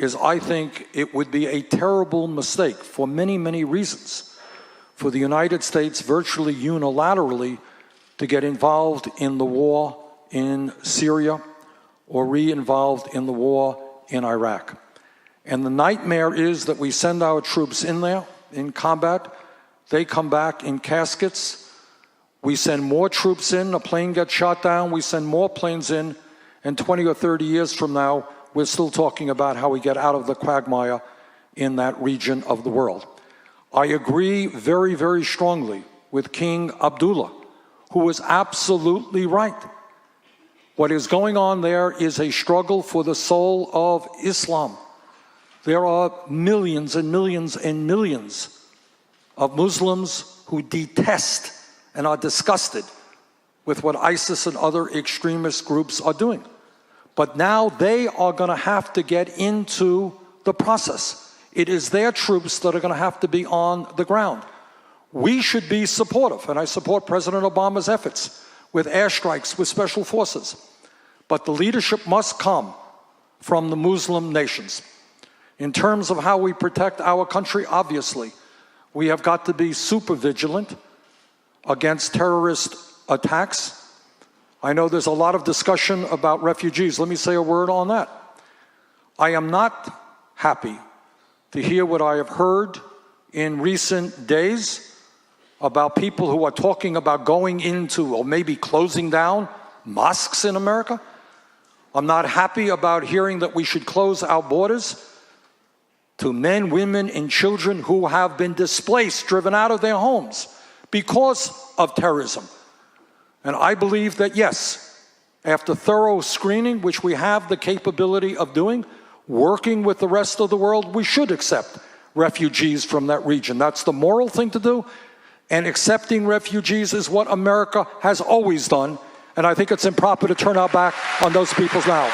is I think it would be a terrible mistake for many, many reasons for the United States virtually unilaterally to get involved in the war in Syria or re-involved in the war in Iraq. And the nightmare is that we send our troops in there in combat, they come back in caskets, we send more troops in, a plane gets shot down, we send more planes in, and 20 or 30 years from now, we're still talking about how we get out of the quagmire in that region of the world. I agree very, very strongly with King Abdullah, who is absolutely right. What is going on there is a struggle for the soul of Islam. There are millions and millions and millions of Muslims who detest and are disgusted with what ISIS and other extremist groups are doing. But now they are going to have to get into the process. It is their troops that are going to have to be on the ground. We should be supportive, and I support President Obama's efforts with airstrikes, with special forces. But the leadership must come from the Muslim nations. In terms of how we protect our country, obviously, we have got to be super vigilant against terrorist attacks. I know there's a lot of discussion about refugees. Let me say a word on that. I am not happy to hear what I have heard in recent days about people who are talking about going into or maybe closing down mosques in America. I'm not happy about hearing that we should close our borders to men, women, and children who have been displaced, driven out of their homes because of terrorism. And I believe that, yes, after thorough screening, which we have the capability of doing, working with the rest of the world, we should accept refugees from that region. That's the moral thing to do, and accepting refugees is what America has always done, and I think it's improper to turn our back on those people now.